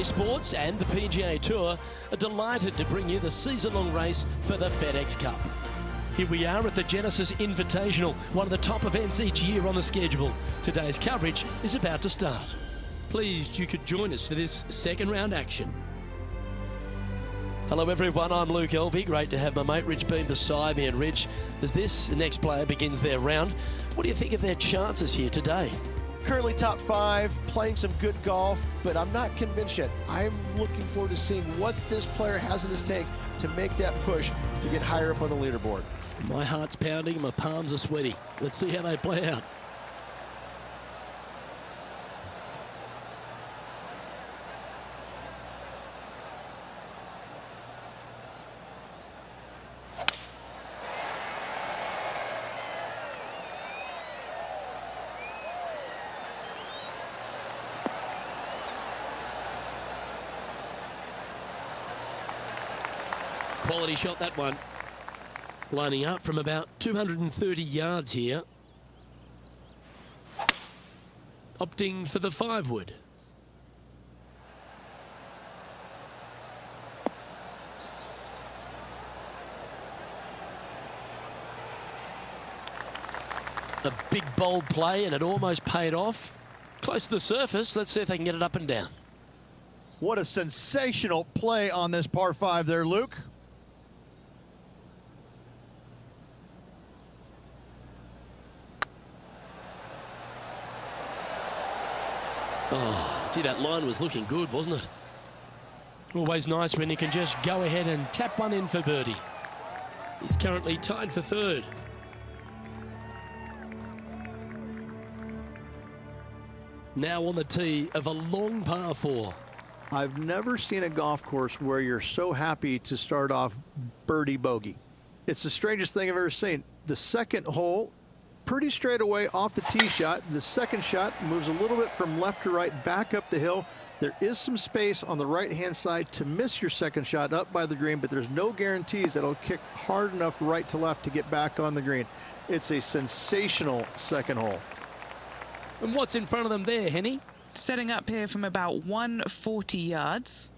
Play Sports and the PGA Tour are delighted to bring you the season-long race for the FedEx Cup. Here we are at the Genesis Invitational, one of the top events each year on the schedule. Today's coverage is about to start. Pleased you could join us for this second round action. Hello everyone, I'm Luke Elvey. Great to have my mate Rich Beam beside me. And Rich, as this next player begins their round, what do you think of their chances here today? Currently top 5, playing some good golf, but I'm not convinced yet. I'm looking forward to seeing what this player has in his tank to make that push to get higher up on the leaderboard. My heart's pounding and my palms are sweaty. Let's see how they play out. Quality shot, that one. Lining up from about 230 yards here. Opting for the 5-wood. A big bold play, and it almost paid off. Close to the surface. Let's see if they can get it up and down. What a sensational play on this par 5 there, Luke. Oh, gee, that line was looking good, wasn't it? Always nice when you can just go ahead and tap one in for birdie. He's currently tied for 3rd. Now on the tee of a long par 4. I've never seen a golf course where you're so happy to start off birdie bogey. It's the strangest thing I've ever seen. The second hole, pretty straight away off the tee shot. The second shot moves a little bit from left to right back up the hill. There is some space on the right-hand side to miss your second shot up by the green, but there's no guarantees that it'll kick hard enough right to left to get back on the green. It's a sensational second hole. And what's in front of them there, Henny? Setting up here from about 140 yards.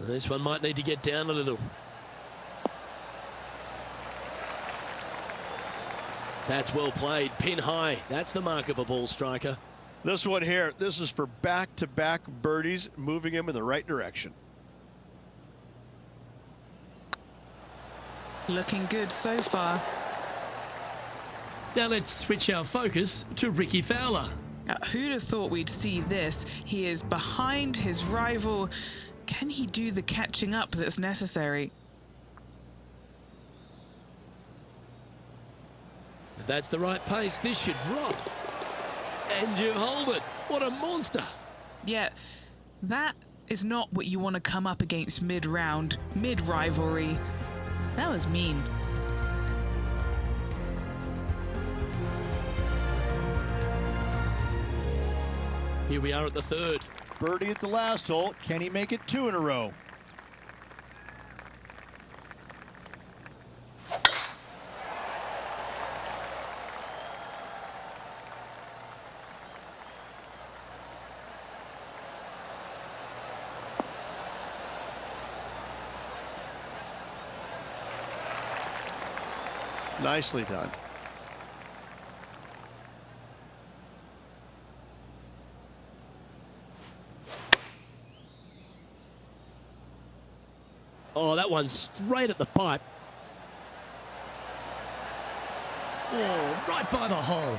This one might need to get down a little. That's well played, pin high. That's the mark of a ball striker. This one here, this is for back-to-back birdies, moving him in the right direction. Looking good so far. Now let's switch our focus to Ricky Fowler. Who'd have thought we'd see this? He is behind his rival. Can he do the catching up that's necessary? If that's the right pace, this should drop. And you hold it. What a monster. Yeah, that is not what you want to come up against mid-round, mid-rivalry. That was mean. Here we are at the 3rd. Birdie at the last hole. Can he make it 2 in a row? Nicely done. Oh, that one's straight at the pipe. Oh, right by the hole.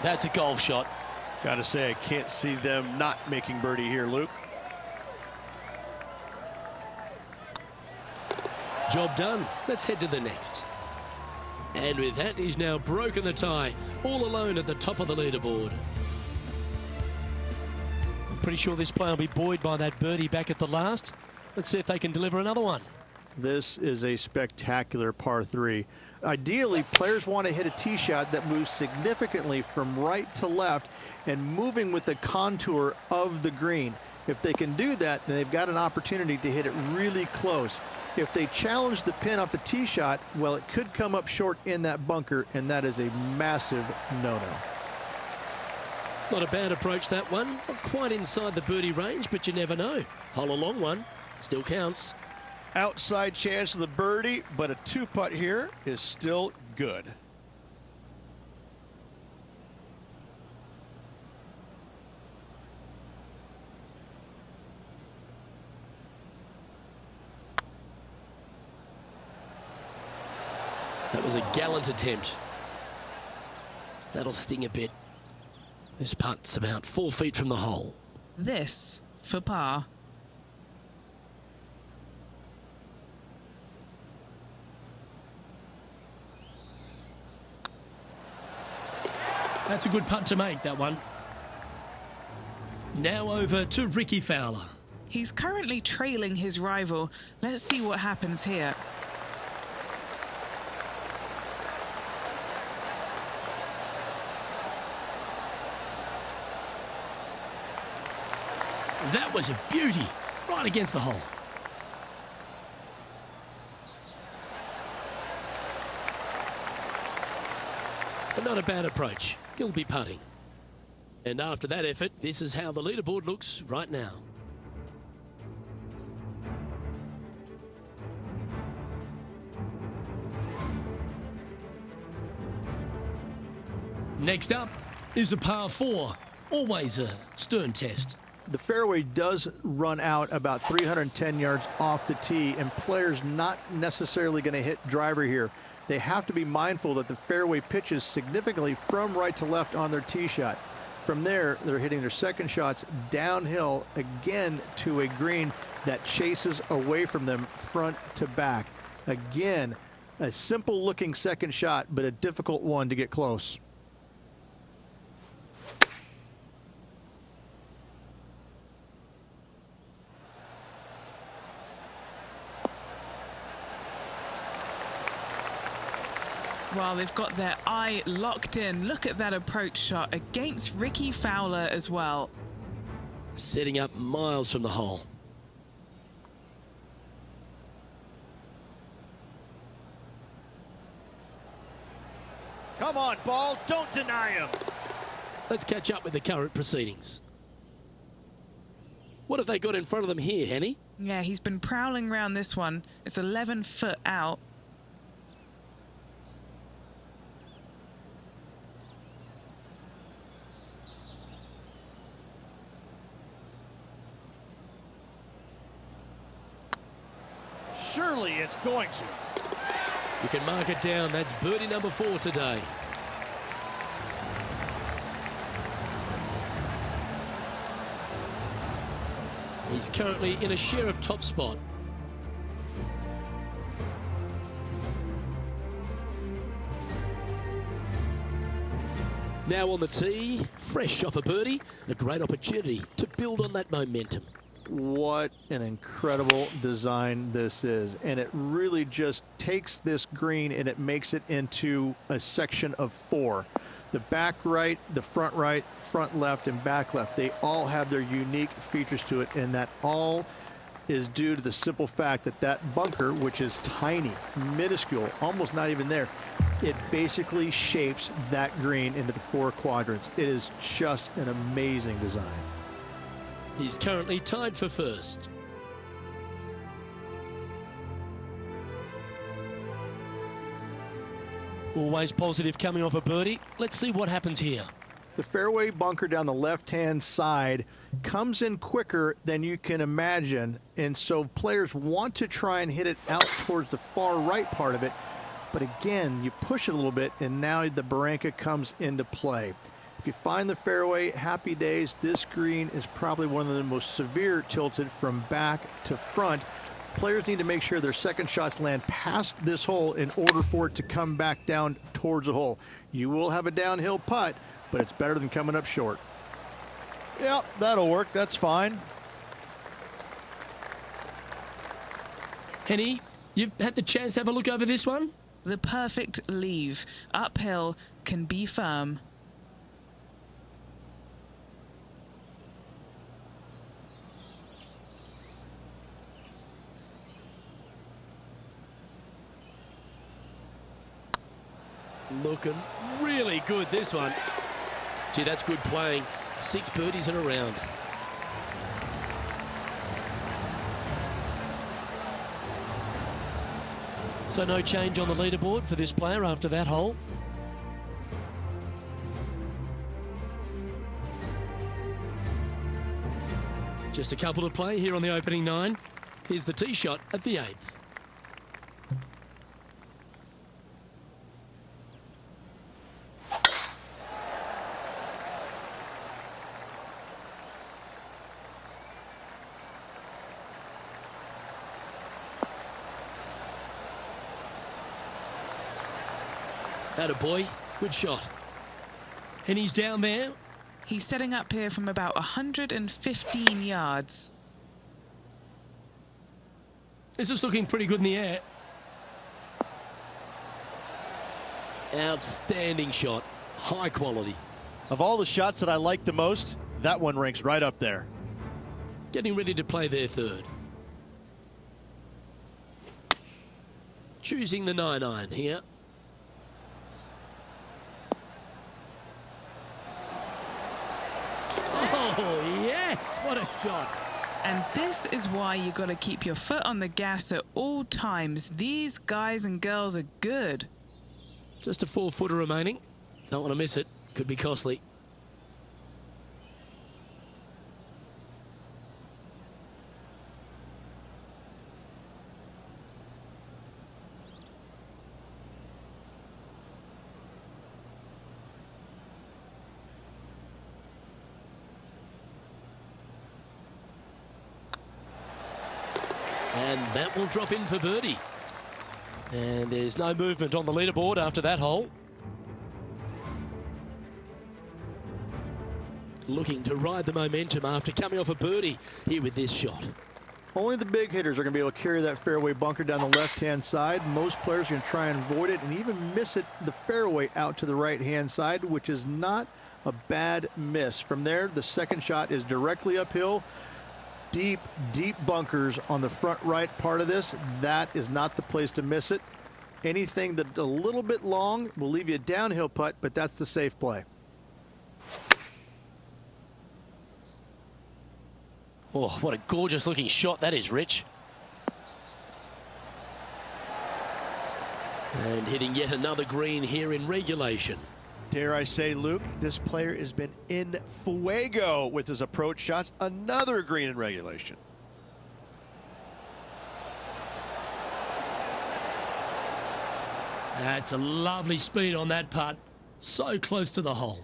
That's a golf shot. Gotta say, I can't see them not making birdie here, Luke. Job done. Let's head to the next. And with that, he's now broken the tie, all alone at the top of the leaderboard. I'm pretty sure this player will be buoyed by that birdie back at the last. Let's see if they can deliver another one. This is a spectacular par 3. Ideally, players want to hit a tee shot that moves significantly from right to left and moving with the contour of the green. If they can do that, then they've got an opportunity to hit it really close. If they challenge the pin off the tee shot, well, it could come up short in that bunker, and that is a massive no-no. Not a bad approach, that one. Not quite inside the birdie range, but you never know. Hole a long one. Still counts. Outside chance of the birdie, but a 2-putt here is still good. That was a gallant attempt. That'll sting a bit. This putt's about 4 feet from the hole. This for par. That's a good putt to make, that one. Now over to Ricky Fowler. He's currently trailing his rival. Let's see what happens here. That was a beauty, right against the hole. But not a bad approach. He'll be putting. And after that effort, this is how the leaderboard looks right now. Next up is a par 4. Always a stern test. The fairway does run out about 310 yards off the tee, and players not necessarily going to hit driver here. They have to be mindful that the fairway pitches significantly from right to left on their tee shot. From there, they're hitting their second shots downhill again to a green that chases away from them front to back. Again, a simple looking second shot, but a difficult one to get close. Well, they've got their eye locked in. Look at that approach shot against Ricky Fowler as well. Setting up miles from the hole. Come on, ball, don't deny him. Let's catch up with the current proceedings. What have they got in front of them here, Henny? Yeah, he's been prowling around this one. It's 11 foot out. Surely it's going to. You can mark it down. That's birdie number 4 today. He's currently in a share of top spot. Now on the tee, fresh off a birdie, a great opportunity to build on that momentum. What an incredible design this is, and it really just takes this green and it makes it into a section of 4. The back right, the front right, front left, and back left, they all have their unique features to it, and that all is due to the simple fact that that bunker, which is tiny, minuscule, almost not even there, it basically shapes that green into the 4 quadrants. It is just an amazing design. He's currently tied for first. Always positive coming off a birdie. Let's see what happens here. The fairway bunker down the left-hand side comes in quicker than you can imagine, and so players want to try and hit it out towards the far right part of it, but again, you push it a little bit, and now the barranca comes into play. If you find the fairway, happy days. This green is probably one of the most severe tilted from back to front. Players need to make sure their second shots land past this hole in order for it to come back down towards the hole. You will have a downhill putt, but it's better than coming up short. Yep, that'll work. That's fine. Henny, you've had the chance to have a look over this one? The perfect leave. Uphill, can be firm. Looking really good, this one. Gee, that's good playing. 6 birdies in a round. So no change on the leaderboard for this player after that hole. Just a couple to play here on the opening 9. Here's the tee shot at the 8th. Attaboy, good shot. And he's down there. He's setting up here from about 115 yards. This is looking pretty good in the air. Outstanding shot. High quality. Of all the shots that I like the most, that one ranks right up there. Getting ready to play their 3rd. Choosing the 9-iron here. Oh, yes! What a shot. And this is why you got to keep your foot on the gas at all times. These guys and girls are good. Just a 4-footer remaining. Don't want to miss it. Could be costly. And that will drop in for birdie. And there's no movement on the leaderboard after that hole. Looking to ride the momentum after coming off a birdie here with this shot. Only the big hitters are going to be able to carry that fairway bunker down the left-hand side. Most players are going to try and avoid it and even miss it the fairway out to the right-hand side, which is not a bad miss. From there, the second shot is directly uphill. Deep, deep bunkers on the front right part of this. That is not the place to miss it. Anything that a little bit long will leave you a downhill putt, but that's the safe play. Oh, what a gorgeous looking shot that is, Rich. And hitting yet another green here in regulation. Dare I say, Luke, this player has been in fuego with his approach shots. Another green in regulation. That's a lovely speed on that putt. So close to the hole.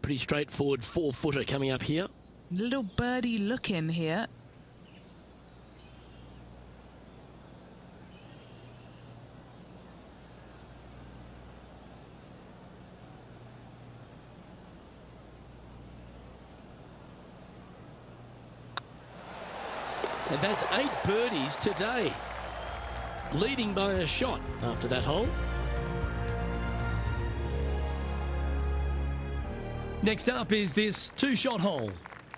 Pretty straightforward 4-footer coming up here. Little birdie look in here. And that's 8 birdies today. Leading by a shot after that hole. Next up is this 2-shot hole.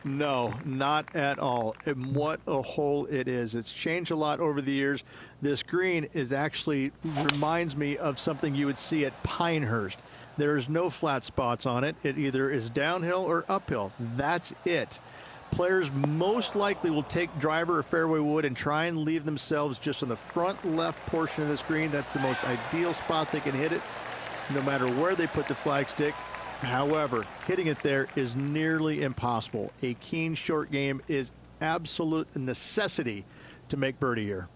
No, not at all. And what a hole it is. It's changed a lot over the years. This green is actually reminds me of something you would see at Pinehurst. There's no flat spots on it. It either is downhill or uphill. That's it. Players most likely will take driver or fairway wood and try and leave themselves just on the front left portion of this green. That's the most ideal spot they can hit it, no matter where they put the flagstick. However, hitting it there is nearly impossible. A keen short game is absolute necessity to make birdie here.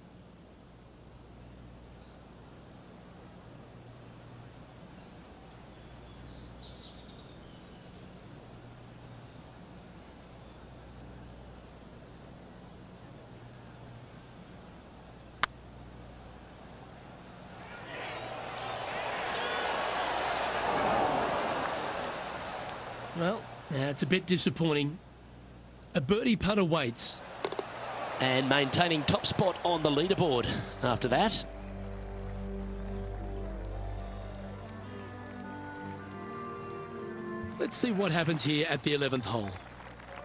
Well, that's a bit disappointing. A birdie putt awaits. And maintaining top spot on the leaderboard after that. Let's see what happens here at the 11th hole.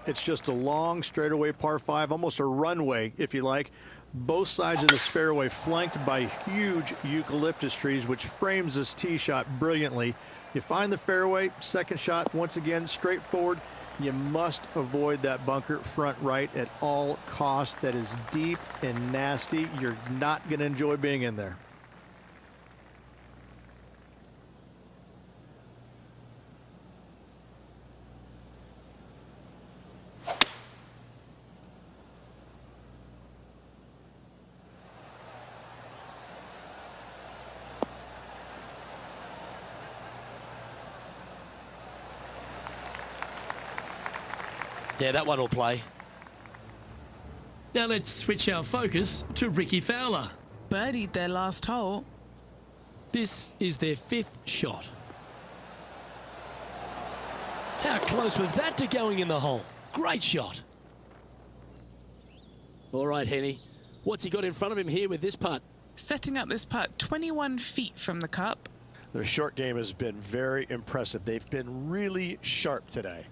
It's just a long straightaway par 5, almost a runway, if you like. Both sides of this fairway flanked by huge eucalyptus trees, which frames this tee shot brilliantly. You find the fairway, second shot, once again, straightforward. You must avoid that bunker front right at all costs. That is deep and nasty. You're not going to enjoy being in there. Yeah, that one will play. Now let's switch our focus to Ricky Fowler. Birdied their last hole. This is their 5th shot. How close was that to going in the hole? Great shot. All right, Henny. What's he got in front of him here with this putt? Setting up this putt 21 feet from the cup. Their short game has been very impressive. They've been really sharp today.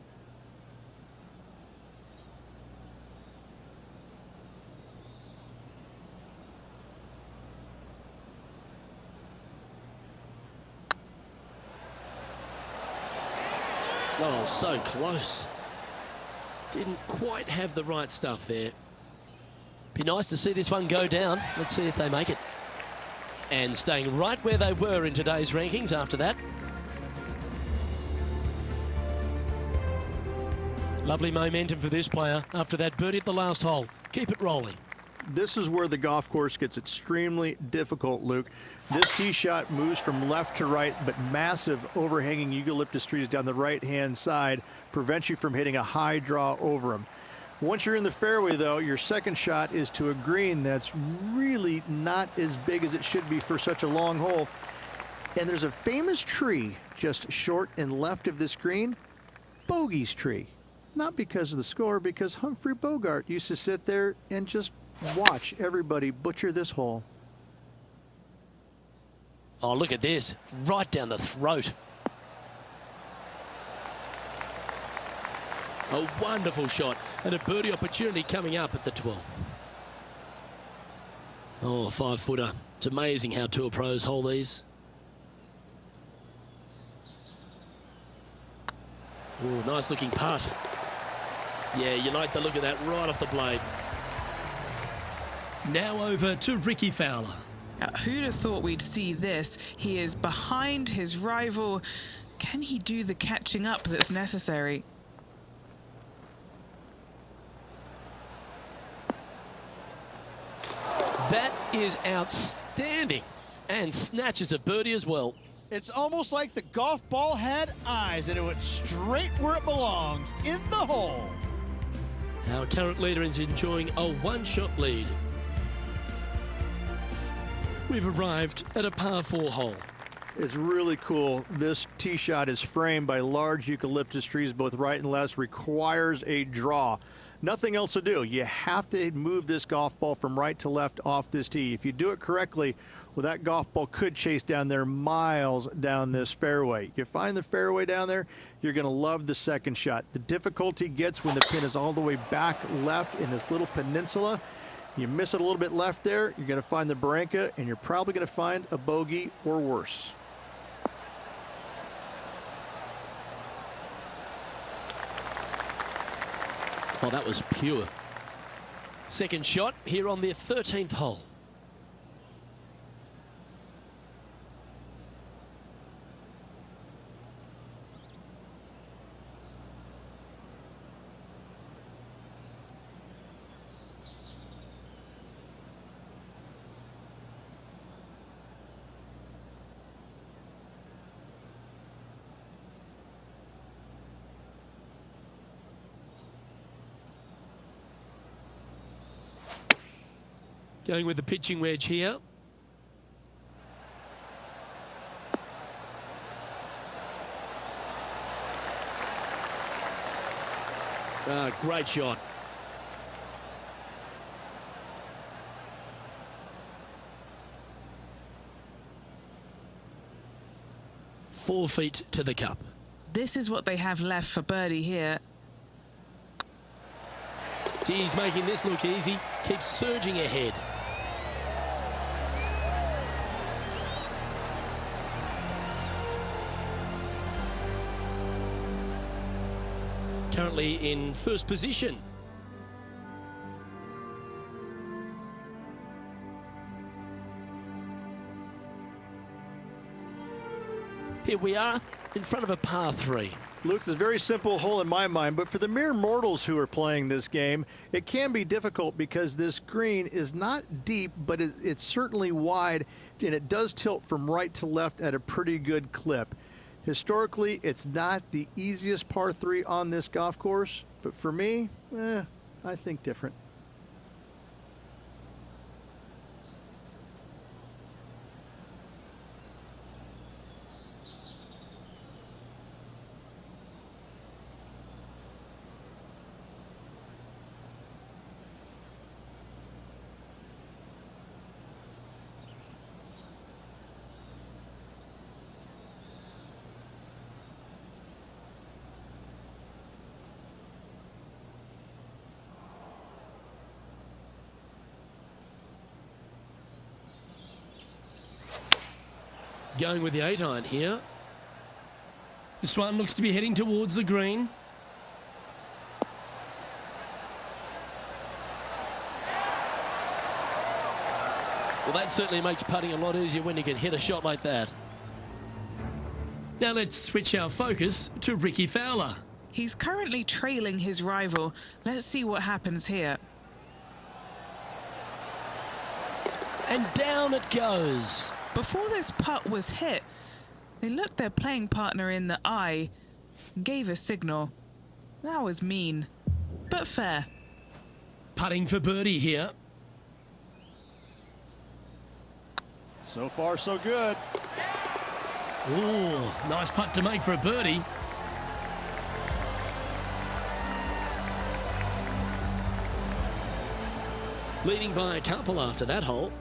Oh, so close. Didn't quite have the right stuff there. Be nice to see this one go down. Let's see if they make it. And staying right where they were in today's rankings after that. Lovely momentum for this player after that birdie at the last hole. Keep it rolling. This is where the golf course gets extremely difficult, Luke. This tee shot moves from left to right, but massive overhanging eucalyptus trees down the right-hand side prevent you from hitting a high draw over them. Once you're in the fairway, though, your second shot is to a green that's really not as big as it should be for such a long hole. And there's a famous tree just short and left of this green, Bogey's tree. Not because of the score, because Humphrey Bogart used to sit there and just watch everybody butcher this hole. Oh, look at this. Right down the throat. A wonderful shot and a birdie opportunity coming up at the 12th. Oh, 5-footer. It's amazing how tour pros hold these. Oh, nice looking putt. Yeah, you like the look of that right off the blade. Now over to Ricky Fowler. Who'd have thought we'd see this? He is behind his rival. Can he do the catching up that's necessary? That is outstanding. And snatches a birdie as well. It's almost like the golf ball had eyes and it went straight where it belongs, in the hole. Our current leader is enjoying a one-shot lead. We've arrived at a par 4 hole. It's really cool. This tee shot is framed by large eucalyptus trees, both right and left, requires a draw. Nothing else to do. You have to move this golf ball from right to left off this tee. If you do it correctly, well, that golf ball could chase down there miles down this fairway. You find the fairway down there, you're going to love the second shot. The difficulty gets when the pin is all the way back left in this little peninsula. You miss it a little bit left there, you're going to find the barranca, and you're probably going to find a bogey or worse. Oh, that was pure. Second shot here on their 13th hole. Going with the pitching wedge here. Great shot. Four feet to the cup. This is what they have left for birdie here. He's making this look easy. Keeps surging ahead. Currently currently in first position. Here we are in front of a par 3. Luke, this is a very simple hole in my mind, but for the mere mortals who are playing this game, it can be difficult because this green is not deep, but it's certainly wide, and it does tilt from right to left at a pretty good clip. Historically, it's not the easiest par 3 on this golf course, but for me, I think different. Going with the 8-iron here. This one looks to be heading towards the green. Well, that certainly makes putting a lot easier when you can hit a shot like that. Now let's switch our focus to Ricky Fowler. He's currently trailing his rival. Let's see what happens here. And down it goes. Before this putt was hit, they looked their playing partner in the eye and gave a signal. That was mean, but fair. Putting for birdie here. So far, so good. Ooh, nice putt to make for a birdie. Leading by a couple after that hole.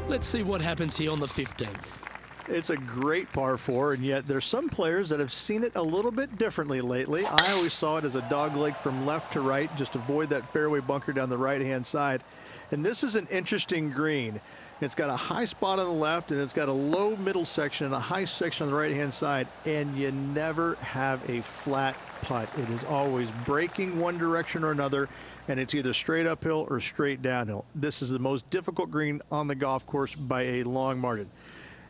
Let's see what happens here on the 15th. It's a great par 4, and yet there's some players that have seen it a little bit differently lately. I always saw it as a dogleg from left to right, just avoid that fairway bunker down the right-hand side. And this is an interesting green. It's got a high spot on the left, and it's got a low middle section and a high section on the right-hand side, and you never have a flat putt. It is always breaking one direction or another, and it's either straight uphill or straight downhill. This is the most difficult green on the golf course by a long margin.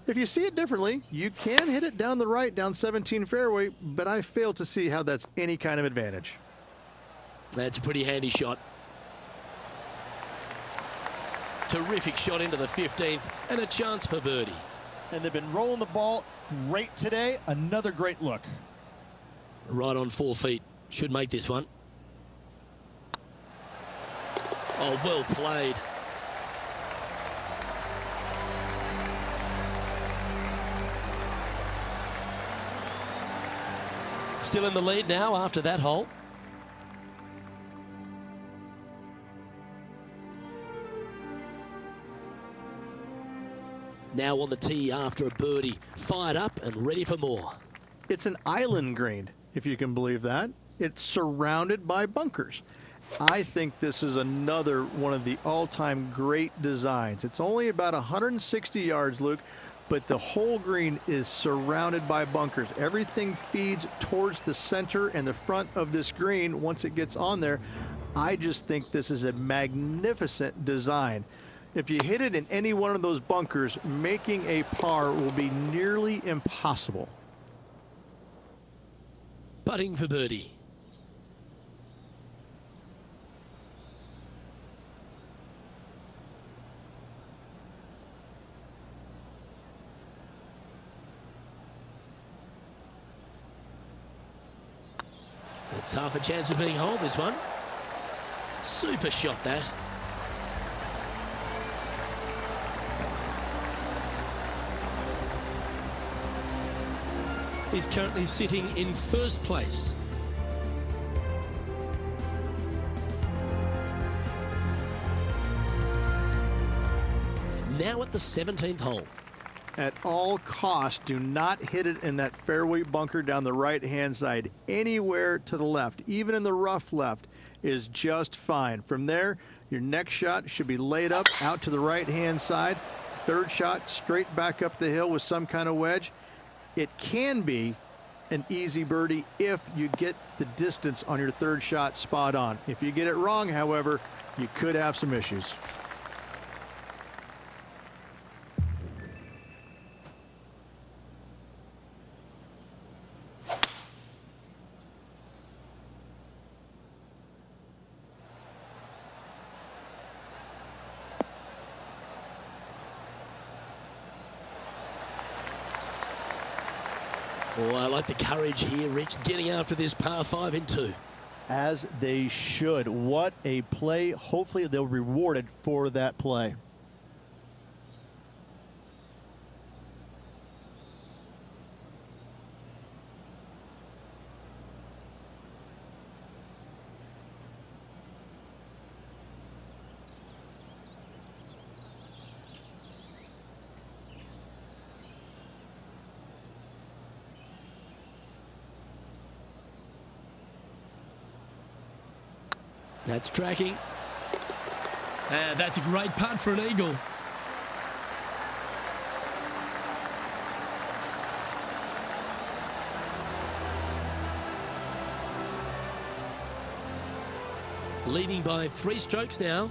If you see it differently, you can hit it down the right, down 17 fairway, but I fail to see how that's any kind of advantage. That's a pretty handy shot. Terrific shot into the 15th and a chance for birdie. And they've been rolling the ball great today. Another great look. Right on 4 feet. Should make this one. Oh, well played. Still in the lead now after that hole. Now on the tee after a birdie. Fired up and ready for more. It's an island green, if you can believe that. It's surrounded by bunkers. I think this is another one of the all-time great designs. It's only about 160 yards, Luke, but the whole green is surrounded by bunkers. Everything feeds towards the center and the front of this green once it gets on there. I just think this is a magnificent design. If you hit it in any one of those bunkers, making a par will be nearly impossible. Putting for birdie. It's half a chance of being holed, this one. Super shot, that. He's currently sitting in first place. Now at the 17th hole. At all costs, do not hit it in that fairway bunker down the right-hand side. Anywhere to the left, even in the rough left, is just fine. From there, your next shot should be laid up out to the right-hand side. third shot straight back up the hill with some kind of wedge, it can be an easy birdie if you get the distance on your third shot spot on. If you get it wrong, however, you could have some issues. Oh, I like the courage here, Rich, getting after this par 5 in 2. As they should. What a play. Hopefully they'll be rewarded for that play. That's tracking. That's a great putt for an eagle. Leading by 3 strokes now.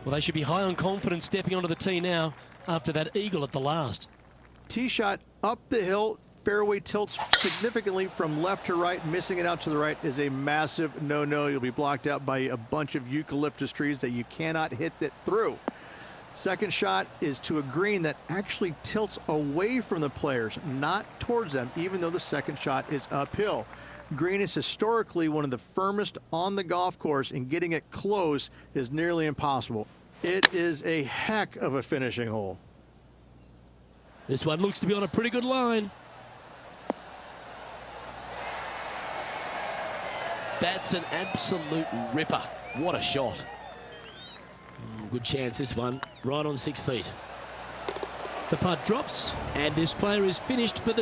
Well, they should be high on confidence stepping onto the tee now after that eagle at the last. Tee shot up the hill, fairway tilts significantly from left to right. Missing it out to the right is a massive no-no. You'll be blocked out by a bunch of eucalyptus trees that you cannot hit it through. Second shot is to a green that actually tilts away from the players, not towards them, even though the second shot is uphill. Green is historically one of the firmest on the golf course, and getting it close is nearly impossible. It is a heck of a finishing hole. This one looks to be on a pretty good line. That's an absolute ripper. What a shot. Good chance this one, right on 6 feet. The putt drops, and this player is finished for the